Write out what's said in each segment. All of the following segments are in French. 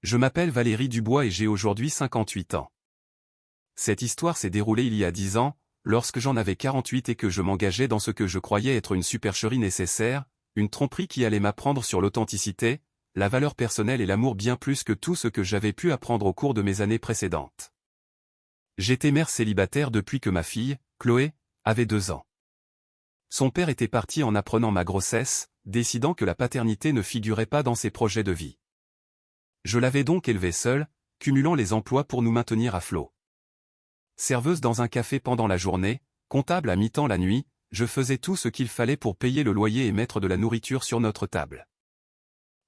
Je m'appelle Valérie Dubois et j'ai aujourd'hui 58 ans. Cette histoire s'est déroulée il y a 10 ans, lorsque j'en avais 48 et que je m'engageais dans ce que je croyais être une supercherie nécessaire, une tromperie qui allait m'apprendre sur l'authenticité, la valeur personnelle et l'amour bien plus que tout ce que j'avais pu apprendre au cours de mes années précédentes. J'étais mère célibataire depuis que ma fille, Chloé, avait 2 ans. Son père était parti en apprenant ma grossesse, décidant que la paternité ne figurait pas dans ses projets de vie. Je l'avais donc élevée seule, cumulant les emplois pour nous maintenir à flot. Serveuse dans un café pendant la journée, comptable à mi-temps la nuit, je faisais tout ce qu'il fallait pour payer le loyer et mettre de la nourriture sur notre table.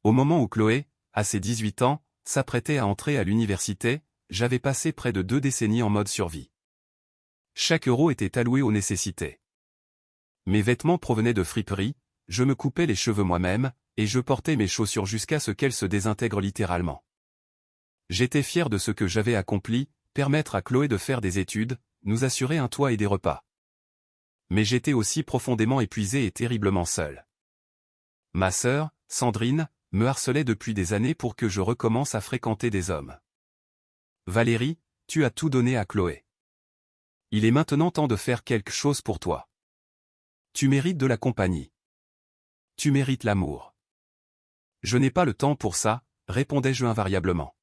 Au moment où Chloé, à ses 18 ans, s'apprêtait à entrer à l'université, j'avais passé près de 2 décennies en mode survie. Chaque euro était alloué aux nécessités. Mes vêtements provenaient de friperies, je me coupais les cheveux moi-même, et je portais mes chaussures jusqu'à ce qu'elles se désintègrent littéralement. J'étais fier de ce que j'avais accompli, permettre à Chloé de faire des études, nous assurer un toit et des repas. Mais j'étais aussi profondément épuisé et terriblement seul. Ma sœur, Sandrine, me harcelait depuis des années pour que je recommence à fréquenter des hommes. Valérie, tu as tout donné à Chloé. Il est maintenant temps de faire quelque chose pour toi. Tu mérites de la compagnie. Tu mérites l'amour. Je n'ai pas le temps pour ça, répondais-je invariablement.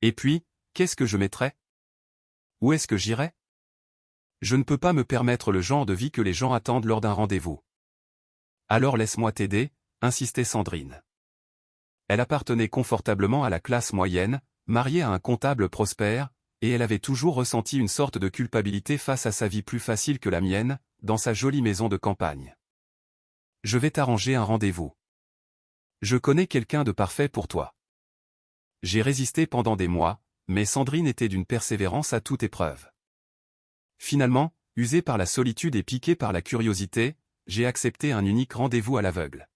Et puis, qu'est-ce que je mettrais? Où est-ce que j'irais? Je ne peux pas me permettre le genre de vie que les gens attendent lors d'un rendez-vous. Alors laisse-moi t'aider, insistait Sandrine. Elle appartenait confortablement à la classe moyenne, mariée à un comptable prospère, et elle avait toujours ressenti une sorte de culpabilité face à sa vie plus facile que la mienne, dans sa jolie maison de campagne. Je vais t'arranger un rendez-vous. Je connais quelqu'un de parfait pour toi. J'ai résisté pendant des mois, mais Sandrine était d'une persévérance à toute épreuve. Finalement, usé par la solitude et piqué par la curiosité, j'ai accepté un unique rendez-vous à l'aveugle.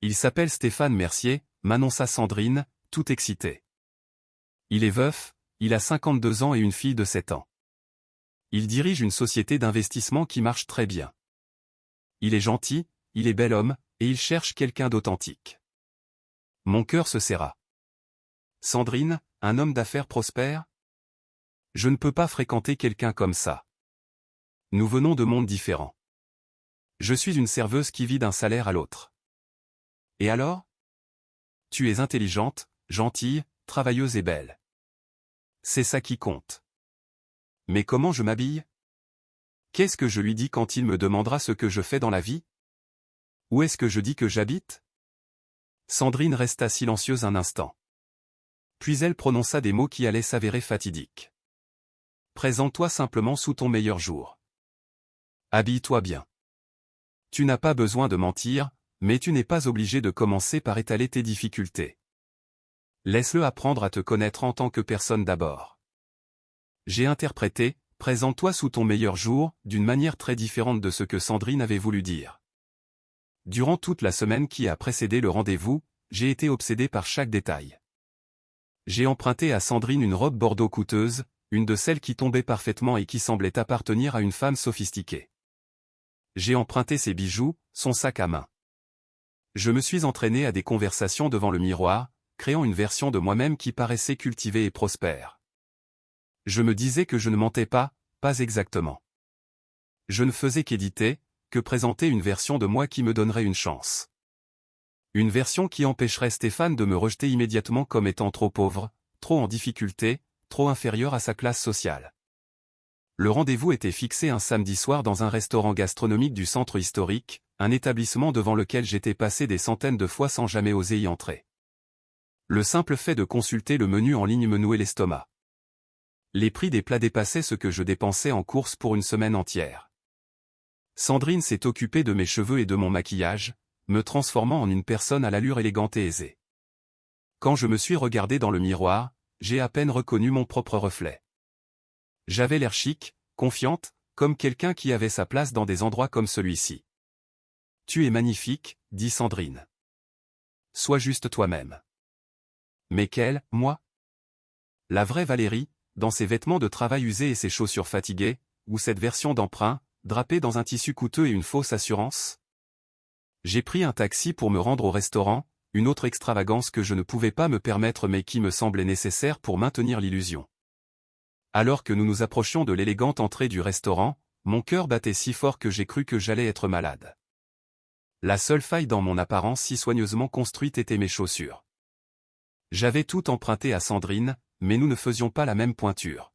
Il s'appelle Stéphane Mercier, m'annonça Sandrine, tout excitée. Il est veuf, il a 52 ans et une fille de 7 ans. Il dirige une société d'investissement qui marche très bien. Il est gentil, il est bel homme, et il cherche quelqu'un d'authentique. Mon cœur se serra. Sandrine, un homme d'affaires prospère? Je ne peux pas fréquenter quelqu'un comme ça. Nous venons de mondes différents. Je suis une serveuse qui vit d'un salaire à l'autre. Et alors? Tu es intelligente, gentille, travailleuse et belle. C'est ça qui compte. Mais comment je m'habille? Qu'est-ce que je lui dis quand il me demandera ce que je fais dans la vie? Où est-ce que je dis que j'habite? Sandrine resta silencieuse un instant. Puis elle prononça des mots qui allaient s'avérer fatidiques. Présente-toi simplement sous ton meilleur jour. Habille-toi bien. Tu n'as pas besoin de mentir, mais tu n'es pas obligé de commencer par étaler tes difficultés. Laisse-le apprendre à te connaître en tant que personne d'abord. J'ai interprété « présente-toi sous ton meilleur jour » d'une manière très différente de ce que Sandrine avait voulu dire. Durant toute la semaine qui a précédé le rendez-vous, j'ai été obsédé par chaque détail. J'ai emprunté à Sandrine une robe bordeaux coûteuse, une de celles qui tombait parfaitement et qui semblait appartenir à une femme sophistiquée. J'ai emprunté ses bijoux, son sac à main. Je me suis entraîné à des conversations devant le miroir, créant une version de moi-même qui paraissait cultivée et prospère. Je me disais que je ne mentais pas, pas exactement. Je ne faisais qu'éditer, que présenter une version de moi qui me donnerait une chance. Une version qui empêcherait Stéphane de me rejeter immédiatement comme étant trop pauvre, trop en difficulté, trop inférieur à sa classe sociale. Le rendez-vous était fixé un samedi soir dans un restaurant gastronomique du centre historique, un établissement devant lequel j'étais passé des centaines de fois sans jamais oser y entrer. Le simple fait de consulter le menu en ligne me nouait l'estomac. Les prix des plats dépassaient ce que je dépensais en courses pour une semaine entière. Sandrine s'est occupée de mes cheveux et de mon maquillage, me transformant en une personne à l'allure élégante et aisée. Quand je me suis regardé dans le miroir, j'ai à peine reconnu mon propre reflet. J'avais l'air chic, confiante, comme quelqu'un qui avait sa place dans des endroits comme celui-ci. « Tu es magnifique », dit Sandrine. « Sois juste toi-même. » Mais quelle, moi? La vraie Valérie, dans ses vêtements de travail usés et ses chaussures fatiguées, ou cette version d'emprunt, drapée dans un tissu coûteux et une fausse assurance? J'ai pris un taxi pour me rendre au restaurant, une autre extravagance que je ne pouvais pas me permettre mais qui me semblait nécessaire pour maintenir l'illusion. Alors que nous nous approchions de l'élégante entrée du restaurant, mon cœur battait si fort que j'ai cru que j'allais être malade. La seule faille dans mon apparence si soigneusement construite était mes chaussures. J'avais tout emprunté à Sandrine, mais nous ne faisions pas la même pointure.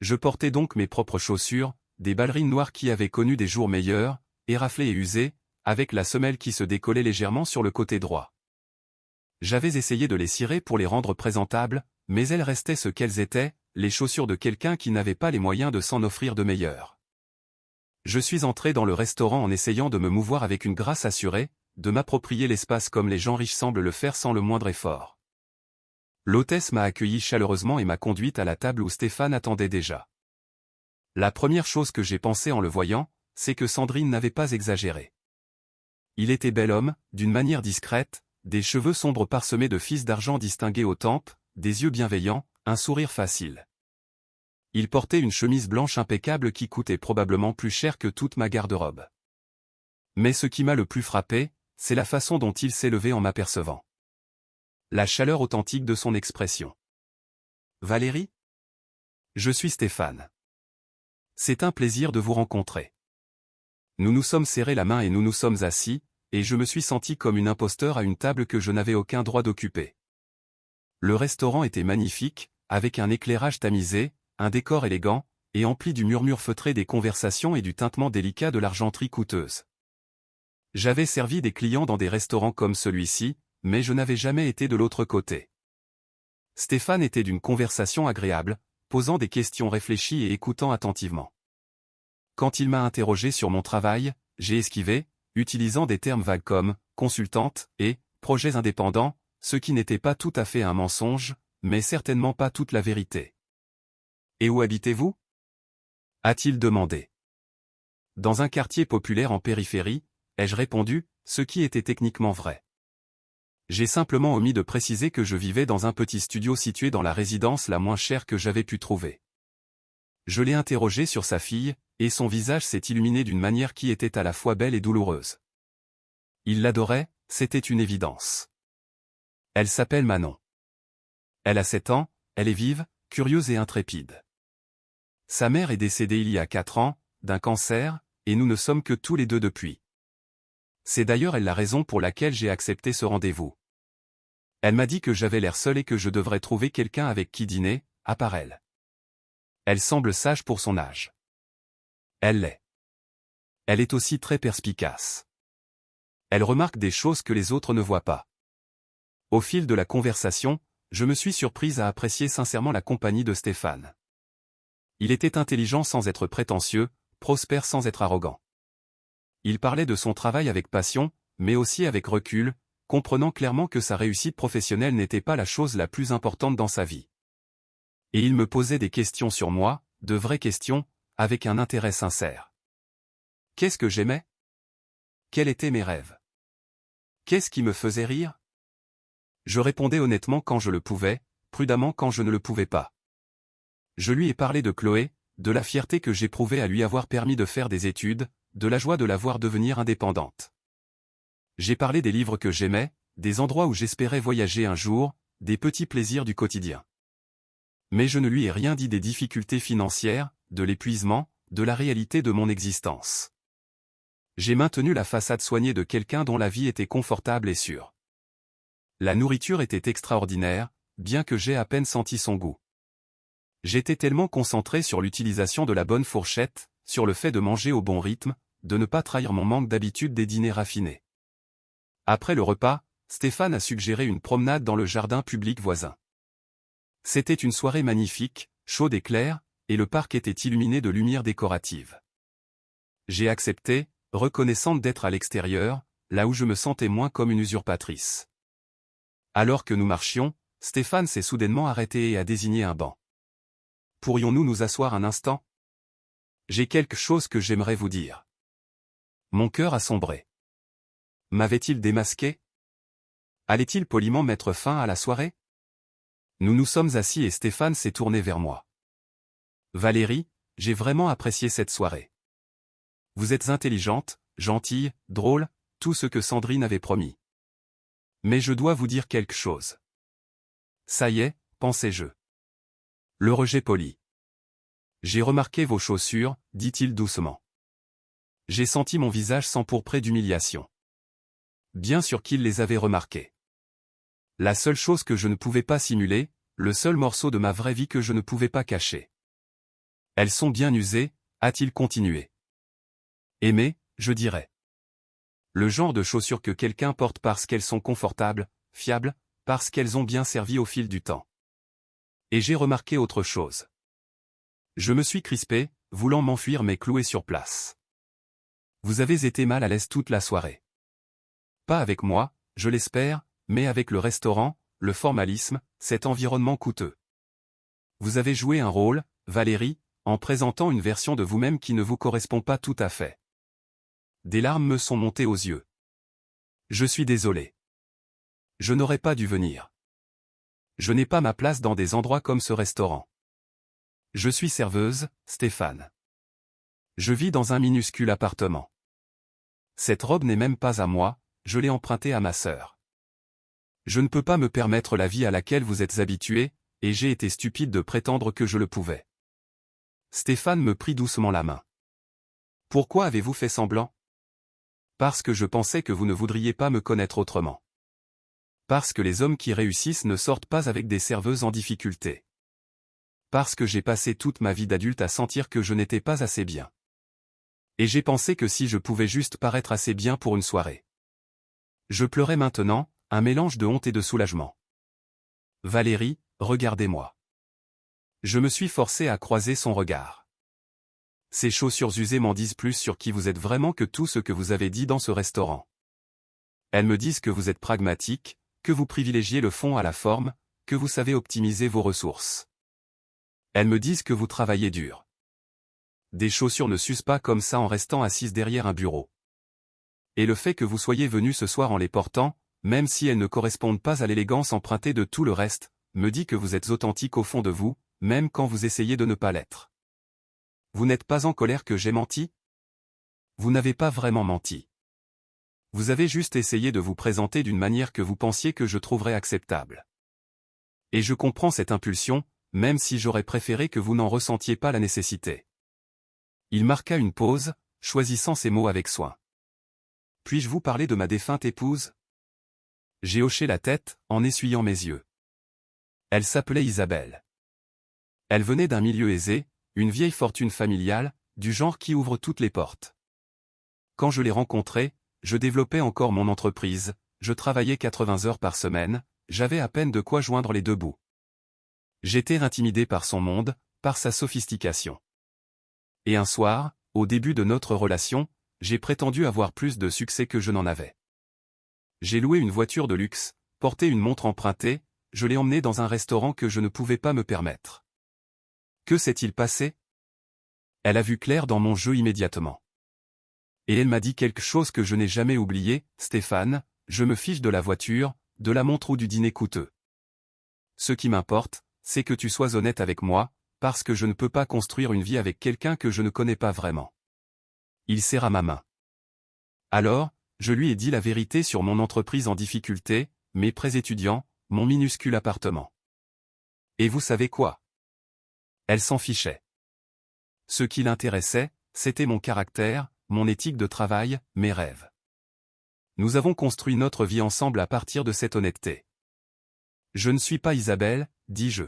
Je portais donc mes propres chaussures, des ballerines noires qui avaient connu des jours meilleurs, éraflées et usées, avec la semelle qui se décollait légèrement sur le côté droit. J'avais essayé de les cirer pour les rendre présentables, mais elles restaient ce qu'elles étaient, les chaussures de quelqu'un qui n'avait pas les moyens de s'en offrir de meilleures. Je suis entré dans le restaurant en essayant de me mouvoir avec une grâce assurée, de m'approprier l'espace comme les gens riches semblent le faire sans le moindre effort. L'hôtesse m'a accueilli chaleureusement et m'a conduite à la table où Stéphane attendait déjà. La première chose que j'ai pensé en le voyant, c'est que Sandrine n'avait pas exagéré. Il était bel homme, d'une manière discrète, des cheveux sombres parsemés de fils d'argent distingués aux tempes, des yeux bienveillants, un sourire facile. Il portait une chemise blanche impeccable qui coûtait probablement plus cher que toute ma garde-robe. Mais ce qui m'a le plus frappé, c'est la façon dont il s'est levé en m'apercevant. La chaleur authentique de son expression. « Valérie ? Je suis Stéphane. C'est un plaisir de vous rencontrer. » Nous nous sommes serrés la main et nous nous sommes assis, et je me suis senti comme une imposteur à une table que je n'avais aucun droit d'occuper. Le restaurant était magnifique, avec un éclairage tamisé, un décor élégant, et empli du murmure feutré des conversations et du tintement délicat de l'argenterie coûteuse. J'avais servi des clients dans des restaurants comme celui-ci, mais je n'avais jamais été de l'autre côté. Stéphane était d'une conversation agréable, posant des questions réfléchies et écoutant attentivement. Quand il m'a interrogé sur mon travail, j'ai esquivé, utilisant des termes vagues comme « consultante » et « projets indépendants », ce qui n'était pas tout à fait un mensonge, mais certainement pas toute la vérité. « Et où habitez-vous » a-t-il demandé. « Dans un quartier populaire en périphérie », ai-je répondu, ce qui était techniquement vrai. J'ai simplement omis de préciser que je vivais dans un petit studio situé dans la résidence la moins chère que j'avais pu trouver. Je l'ai interrogé sur sa fille, et son visage s'est illuminé d'une manière qui était à la fois belle et douloureuse. Il l'adorait, c'était une évidence. Elle s'appelle Manon. Elle a 7 ans, elle est vive, curieuse et intrépide. Sa mère est décédée il y a 4 ans, d'un cancer, et nous ne sommes que tous les deux depuis. C'est d'ailleurs elle la raison pour laquelle j'ai accepté ce rendez-vous. Elle m'a dit que j'avais l'air seul et que je devrais trouver quelqu'un avec qui dîner, à part elle. Elle semble sage pour son âge. Elle l'est. Elle est aussi très perspicace. Elle remarque des choses que les autres ne voient pas. Au fil de la conversation, je me suis surprise à apprécier sincèrement la compagnie de Stéphane. Il était intelligent sans être prétentieux, prospère sans être arrogant. Il parlait de son travail avec passion, mais aussi avec recul, comprenant clairement que sa réussite professionnelle n'était pas la chose la plus importante dans sa vie. Et il me posait des questions sur moi, de vraies questions, avec un intérêt sincère. Qu'est-ce que j'aimais ? Quels étaient mes rêves ? Qu'est-ce qui me faisait rire ? Je répondais honnêtement quand je le pouvais, prudemment quand je ne le pouvais pas. Je lui ai parlé de Chloé, de la fierté que j'éprouvais à lui avoir permis de faire des études, de la joie de la voir devenir indépendante. J'ai parlé des livres que j'aimais, des endroits où j'espérais voyager un jour, des petits plaisirs du quotidien. Mais je ne lui ai rien dit des difficultés financières, de l'épuisement, de la réalité de mon existence. J'ai maintenu la façade soignée de quelqu'un dont la vie était confortable et sûre. La nourriture était extraordinaire, bien que j'aie à peine senti son goût. J'étais tellement concentré sur l'utilisation de la bonne fourchette, sur le fait de manger au bon rythme, de ne pas trahir mon manque d'habitude des dîners raffinés. Après le repas, Stéphane a suggéré une promenade dans le jardin public voisin. C'était une soirée magnifique, chaude et claire, et le parc était illuminé de lumières décoratives. J'ai accepté, reconnaissante d'être à l'extérieur, là où je me sentais moins comme une usurpatrice. Alors que nous marchions, Stéphane s'est soudainement arrêté et a désigné un banc. « Pourrions-nous nous asseoir un instant ? J'ai quelque chose que j'aimerais vous dire. » Mon cœur a sombré. M'avait-il démasqué ? Allait-il poliment mettre fin à la soirée ? Nous nous sommes assis et Stéphane s'est tourné vers moi. « Valérie, j'ai vraiment apprécié cette soirée. Vous êtes intelligente, gentille, drôle, tout ce que Sandrine avait promis. Mais je dois vous dire quelque chose. Ça y est, pensai-je. Le rejet poli. J'ai remarqué vos chaussures, dit-il doucement. J'ai senti mon visage s'empourprer d'humiliation. Bien sûr qu'il les avait remarquées. La seule chose que je ne pouvais pas simuler, le seul morceau de ma vraie vie que je ne pouvais pas cacher. Elles sont bien usées, a-t-il continué. Aimées, je dirais. Le genre de chaussures que quelqu'un porte parce qu'elles sont confortables, fiables, parce qu'elles ont bien servi au fil du temps. Et j'ai remarqué autre chose. Je me suis crispé, voulant m'enfuir mais cloué sur place. Vous avez été mal à l'aise toute la soirée. Pas avec moi, je l'espère, mais avec le restaurant, le formalisme, cet environnement coûteux. Vous avez joué un rôle, Valérie, en présentant une version de vous-même qui ne vous correspond pas tout à fait. Des larmes me sont montées aux yeux. Je suis désolé. Je n'aurais pas dû venir. Je n'ai pas ma place dans des endroits comme ce restaurant. Je suis serveuse, Stéphane. Je vis dans un minuscule appartement. Cette robe n'est même pas à moi, je l'ai empruntée à ma sœur. Je ne peux pas me permettre la vie à laquelle vous êtes habitué, et j'ai été stupide de prétendre que je le pouvais. Stéphane me prit doucement la main. Pourquoi avez-vous fait semblant? Parce que je pensais que vous ne voudriez pas me connaître autrement. Parce que les hommes qui réussissent ne sortent pas avec des serveuses en difficulté. Parce que j'ai passé toute ma vie d'adulte à sentir que je n'étais pas assez bien. Et j'ai pensé que si je pouvais juste paraître assez bien pour une soirée. Je pleurais maintenant, un mélange de honte et de soulagement. Valérie, regardez-moi. Je me suis forcé à croiser son regard. Ces chaussures usées m'en disent plus sur qui vous êtes vraiment que tout ce que vous avez dit dans ce restaurant. Elles me disent que vous êtes pragmatique, que vous privilégiez le fond à la forme, que vous savez optimiser vos ressources. Elles me disent que vous travaillez dur. Des chaussures ne s'usent pas comme ça en restant assises derrière un bureau. Et le fait que vous soyez venu ce soir en les portant, même si elles ne correspondent pas à l'élégance empruntée de tout le reste, me dit que vous êtes authentique au fond de vous, même quand vous essayez de ne pas l'être. Vous n'êtes pas en colère que j'ai menti? Vous n'avez pas vraiment menti. Vous avez juste essayé de vous présenter d'une manière que vous pensiez que je trouverais acceptable. Et je comprends cette impulsion, même si j'aurais préféré que vous n'en ressentiez pas la nécessité. Il marqua une pause, choisissant ses mots avec soin. Puis-je vous parler de ma défunte épouse? J'ai hoché la tête, en essuyant mes yeux. Elle s'appelait Isabelle. Elle venait d'un milieu aisé, une vieille fortune familiale, du genre qui ouvre toutes les portes. Quand je l'ai rencontrée, je développais encore mon entreprise, je travaillais 80 heures par semaine, j'avais à peine de quoi joindre les deux bouts. J'étais intimidé par son monde, par sa sophistication. Et un soir, au début de notre relation, j'ai prétendu avoir plus de succès que je n'en avais. J'ai loué une voiture de luxe, porté une montre empruntée, je l'ai emmenée dans un restaurant que je ne pouvais pas me permettre. Que s'est-il passé? Elle a vu clair dans mon jeu immédiatement. Et elle m'a dit quelque chose que je n'ai jamais oublié, Stéphane, je me fiche de la voiture, de la montre ou du dîner coûteux. Ce qui m'importe, c'est que tu sois honnête avec moi, parce que je ne peux pas construire une vie avec quelqu'un que je ne connais pas vraiment. Il serra ma main. Alors, je lui ai dit la vérité sur mon entreprise en difficulté, mes prêts étudiants, mon minuscule appartement. Et vous savez quoi? Elle s'en fichait. Ce qui l'intéressait, c'était mon caractère, mon éthique de travail, mes rêves. Nous avons construit notre vie ensemble à partir de cette honnêteté. Je ne suis pas Isabelle, dis-je.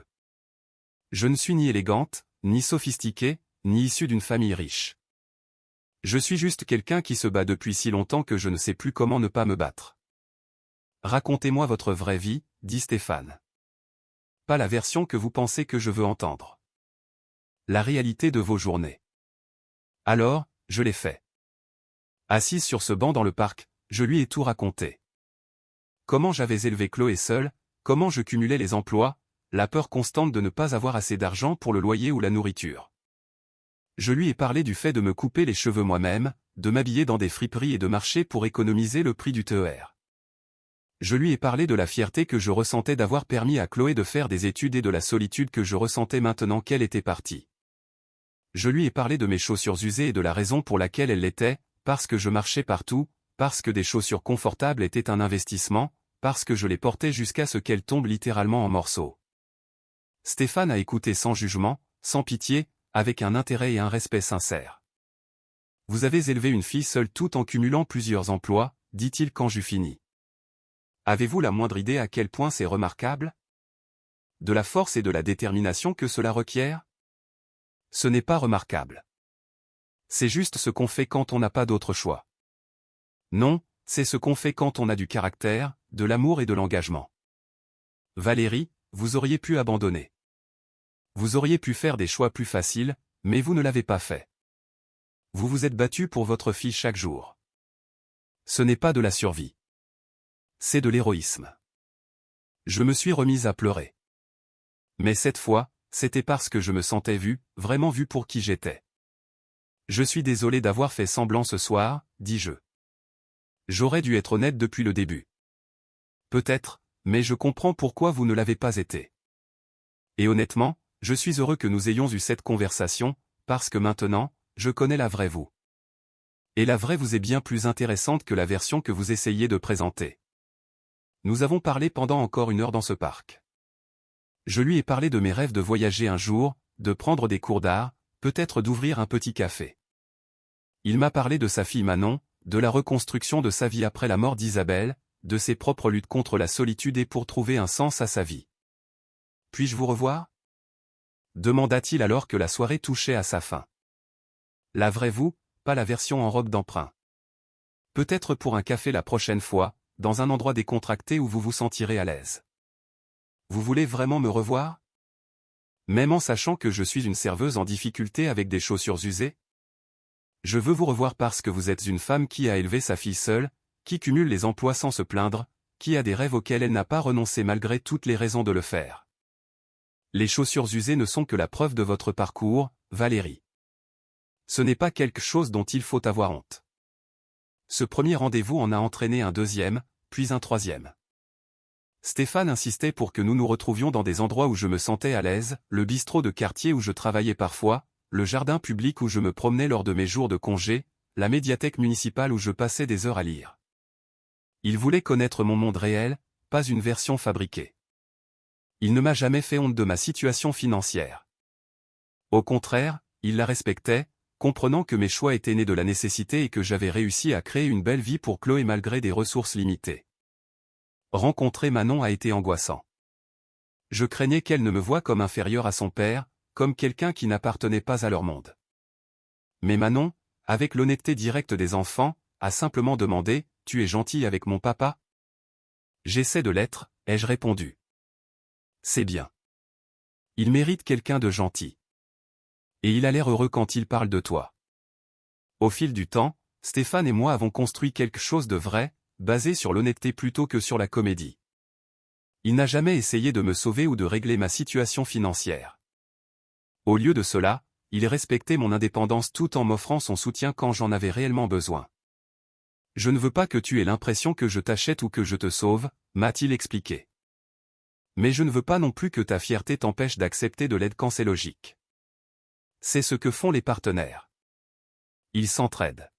Je ne suis ni élégante, ni sophistiquée, ni issue d'une famille riche. Je suis juste quelqu'un qui se bat depuis si longtemps que je ne sais plus comment ne pas me battre. Racontez-moi votre vraie vie, dit Stéphane. Pas la version que vous pensez que je veux entendre. La réalité de vos journées. Alors, je l'ai fait. Assise sur ce banc dans le parc, je lui ai tout raconté. Comment j'avais élevé Chloé seule, comment je cumulais les emplois, la peur constante de ne pas avoir assez d'argent pour le loyer ou la nourriture. Je lui ai parlé du fait de me couper les cheveux moi-même, de m'habiller dans des friperies et de marcher pour économiser le prix du TER. Je lui ai parlé de la fierté que je ressentais d'avoir permis à Chloé de faire des études et de la solitude que je ressentais maintenant qu'elle était partie. Je lui ai parlé de mes chaussures usées et de la raison pour laquelle elles l'étaient, parce que je marchais partout, parce que des chaussures confortables étaient un investissement, parce que je l'ai portée jusqu'à ce qu'elle tombe littéralement en morceaux. Stéphane a écouté sans jugement, sans pitié, avec un intérêt et un respect sincères. Vous avez élevé une fille seule tout en cumulant plusieurs emplois, dit-il quand j'eus fini. Avez-vous la moindre idée à quel point c'est remarquable? De la force et de la détermination que cela requiert? Ce n'est pas remarquable. C'est juste ce qu'on fait quand on n'a pas d'autre choix. Non, c'est ce qu'on fait quand on a du caractère, de l'amour et de l'engagement. Valérie, vous auriez pu abandonner. Vous auriez pu faire des choix plus faciles, mais vous ne l'avez pas fait. Vous vous êtes battu pour votre fille chaque jour. Ce n'est pas de la survie. C'est de l'héroïsme. Je me suis remise à pleurer. Mais cette fois, c'était parce que je me sentais vu, vraiment vu pour qui j'étais. Je suis désolé d'avoir fait semblant ce soir, dis-je. J'aurais dû être honnête depuis le début. Peut-être, mais je comprends pourquoi vous ne l'avez pas été. Et honnêtement, je suis heureux que nous ayons eu cette conversation, parce que maintenant, je connais la vraie vous. Et la vraie vous est bien plus intéressante que la version que vous essayez de présenter. Nous avons parlé pendant encore 1 heure dans ce parc. Je lui ai parlé de mes rêves de voyager un jour, de prendre des cours d'art, peut-être d'ouvrir un petit café. Il m'a parlé de sa fille Manon, de la reconstruction de sa vie après la mort d'Isabelle, de ses propres luttes contre la solitude et pour trouver un sens à sa vie. Puis-je vous revoir? Demanda-t-il alors que la soirée touchait à sa fin. La vraie vous, pas la version en robe d'emprunt. Peut-être pour un café la prochaine fois, dans un endroit décontracté où vous vous sentirez à l'aise. Vous voulez vraiment me revoir? Même en sachant que je suis une serveuse en difficulté avec des chaussures usées? Je veux vous revoir parce que vous êtes une femme qui a élevé sa fille seule, qui cumule les emplois sans se plaindre, qui a des rêves auxquels elle n'a pas renoncé malgré toutes les raisons de le faire. Les chaussures usées ne sont que la preuve de votre parcours, Valérie. Ce n'est pas quelque chose dont il faut avoir honte. Ce premier rendez-vous en a entraîné un deuxième, puis un troisième. Stéphane insistait pour que nous nous retrouvions dans des endroits où je me sentais à l'aise, le bistrot de quartier où je travaillais parfois, le jardin public où je me promenais lors de mes jours de congé, la médiathèque municipale où je passais des heures à lire. Il voulait connaître mon monde réel, pas une version fabriquée. Il ne m'a jamais fait honte de ma situation financière. Au contraire, il la respectait, comprenant que mes choix étaient nés de la nécessité et que j'avais réussi à créer une belle vie pour Chloé malgré des ressources limitées. Rencontrer Manon a été angoissant. Je craignais qu'elle ne me voie comme inférieur à son père, comme quelqu'un qui n'appartenait pas à leur monde. Mais Manon, avec l'honnêteté directe des enfants, a simplement demandé « Tu es gentil avec mon papa ?» J'essaie de l'être, ai-je répondu. C'est bien. Il mérite quelqu'un de gentil. Et il a l'air heureux quand il parle de toi. Au fil du temps, Stéphane et moi avons construit quelque chose de vrai, basé sur l'honnêteté plutôt que sur la comédie. Il n'a jamais essayé de me sauver ou de régler ma situation financière. Au lieu de cela, il respectait mon indépendance tout en m'offrant son soutien quand j'en avais réellement besoin. Je ne veux pas que tu aies l'impression que je t'achète ou que je te sauve, m'a-t-il expliqué. Mais je ne veux pas non plus que ta fierté t'empêche d'accepter de l'aide quand c'est logique. C'est ce que font les partenaires. Ils s'entraident.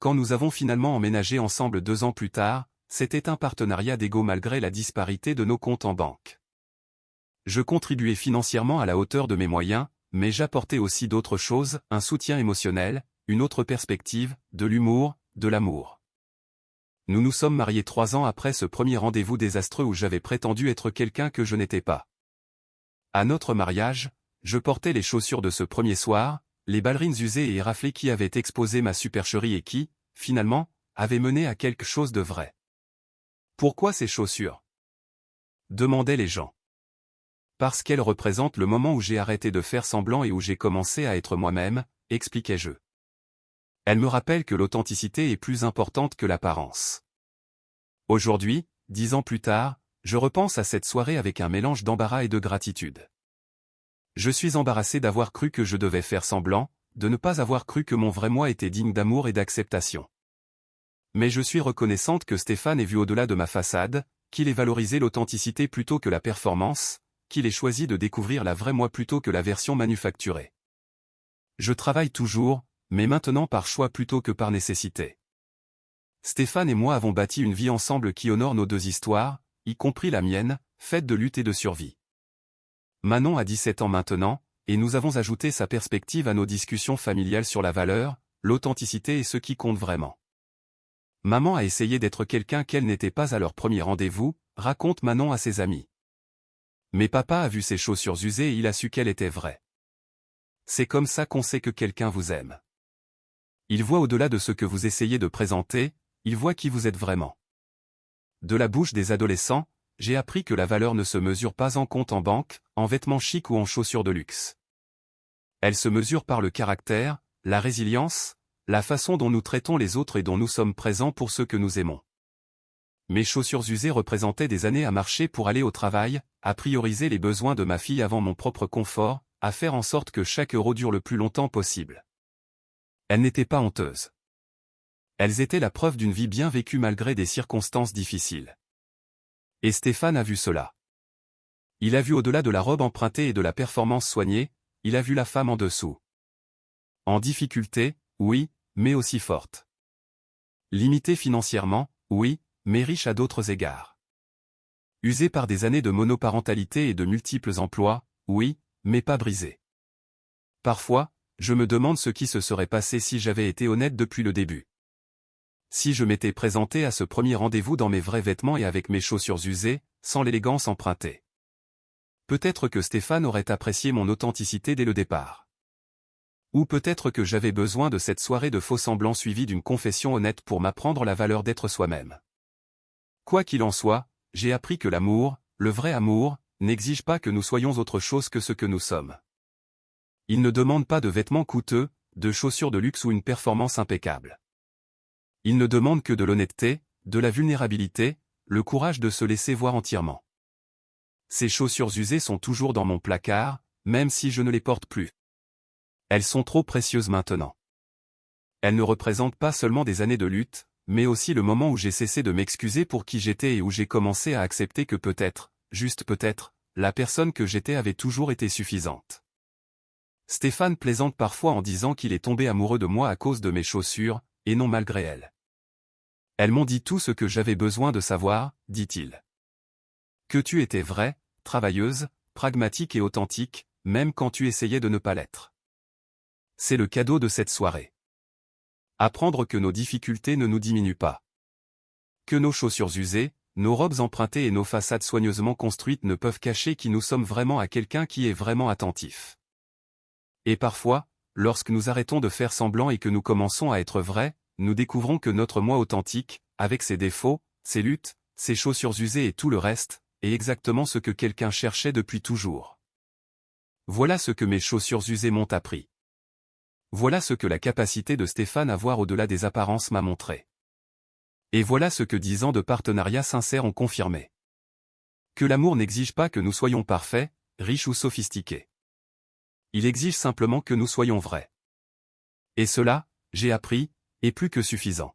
Quand nous avons finalement emménagé ensemble 2 ans plus tard, c'était un partenariat d'ego malgré la disparité de nos comptes en banque. Je contribuais financièrement à la hauteur de mes moyens, mais j'apportais aussi d'autres choses, un soutien émotionnel, une autre perspective, de l'humour, de l'amour. Nous nous sommes mariés 3 ans après ce premier rendez-vous désastreux où j'avais prétendu être quelqu'un que je n'étais pas. À notre mariage, je portais les chaussures de ce premier soir, les ballerines usées et éraflées qui avaient exposé ma supercherie et qui, finalement, avaient mené à quelque chose de vrai. Pourquoi ces chaussures? Demandaient les gens. Parce qu'elles représentent le moment où j'ai arrêté de faire semblant et où j'ai commencé à être moi-même, expliquai-je. Elles me rappellent que l'authenticité est plus importante que l'apparence. Aujourd'hui, 10 ans plus tard, je repense à cette soirée avec un mélange d'embarras et de gratitude. Je suis embarrassé d'avoir cru que je devais faire semblant, de ne pas avoir cru que mon vrai moi était digne d'amour et d'acceptation. Mais je suis reconnaissante que Stéphane ait vu au-delà de ma façade, qu'il ait valorisé l'authenticité plutôt que la performance, qu'il ait choisi de découvrir la vraie moi plutôt que la version manufacturée. Je travaille toujours, mais maintenant par choix plutôt que par nécessité. Stéphane et moi avons bâti une vie ensemble qui honore nos deux histoires, y compris la mienne, faite de lutte et de survie. Manon a 17 ans maintenant, et nous avons ajouté sa perspective à nos discussions familiales sur la valeur, l'authenticité et ce qui compte vraiment. Maman a essayé d'être quelqu'un qu'elle n'était pas à leur premier rendez-vous, raconte Manon à ses amis. Mais papa a vu ses chaussures usées et il a su qu'elle était vraie. C'est comme ça qu'on sait que quelqu'un vous aime. Il voit au-delà de ce que vous essayez de présenter, il voit qui vous êtes vraiment. De la bouche des adolescents, j'ai appris que la valeur ne se mesure pas en compte en banque, en vêtements chics ou en chaussures de luxe. Elle se mesure par le caractère, la résilience, la façon dont nous traitons les autres et dont nous sommes présents pour ceux que nous aimons. Mes chaussures usées représentaient des années à marcher pour aller au travail, à prioriser les besoins de ma fille avant mon propre confort, à faire en sorte que chaque euro dure le plus longtemps possible. Elles n'étaient pas honteuses. Elles étaient la preuve d'une vie bien vécue malgré des circonstances difficiles. Et Stéphane a vu cela. Il a vu au-delà de la robe empruntée et de la performance soignée, il a vu la femme en dessous. En difficulté, oui, mais aussi forte. Limitée financièrement, oui, mais riche à d'autres égards. Usée par des années de monoparentalité et de multiples emplois, oui, mais pas brisée. Parfois, je me demande ce qui se serait passé si j'avais été honnête depuis le début. Si je m'étais présenté à ce premier rendez-vous dans mes vrais vêtements et avec mes chaussures usées, sans l'élégance empruntée. Peut-être que Stéphane aurait apprécié mon authenticité dès le départ. Ou peut-être que j'avais besoin de cette soirée de faux-semblants suivie d'une confession honnête pour m'apprendre la valeur d'être soi-même. Quoi qu'il en soit, j'ai appris que l'amour, le vrai amour, n'exige pas que nous soyons autre chose que ce que nous sommes. Il ne demande pas de vêtements coûteux, de chaussures de luxe ou une performance impeccable. Il ne demande que de l'honnêteté, de la vulnérabilité, le courage de se laisser voir entièrement. Ces chaussures usées sont toujours dans mon placard, même si je ne les porte plus. Elles sont trop précieuses maintenant. Elles ne représentent pas seulement des années de lutte, mais aussi le moment où j'ai cessé de m'excuser pour qui j'étais et où j'ai commencé à accepter que peut-être, juste peut-être, la personne que j'étais avait toujours été suffisante. Stéphane plaisante parfois en disant qu'il est tombé amoureux de moi à cause de mes chaussures, et non malgré elles. Elles m'ont dit tout ce que j'avais besoin de savoir, dit-il. Que tu étais vraie, travailleuse, pragmatique et authentique, même quand tu essayais de ne pas l'être. C'est le cadeau de cette soirée. Apprendre que nos difficultés ne nous diminuent pas. Que nos chaussures usées, nos robes empruntées et nos façades soigneusement construites ne peuvent cacher qui nous sommes vraiment à quelqu'un qui est vraiment attentif. Et parfois, lorsque nous arrêtons de faire semblant et que nous commençons à être vrais, nous découvrons que notre moi authentique, avec ses défauts, ses luttes, ses chaussures usées et tout le reste, est exactement ce que quelqu'un cherchait depuis toujours. Voilà ce que mes chaussures usées m'ont appris. Voilà ce que la capacité de Stéphane à voir au-delà des apparences m'a montré. Et voilà ce que 10 ans de partenariat sincère ont confirmé. Que l'amour n'exige pas que nous soyons parfaits, riches ou sophistiqués. Il exige simplement que nous soyons vrais. Et cela, j'ai appris, est plus que suffisant.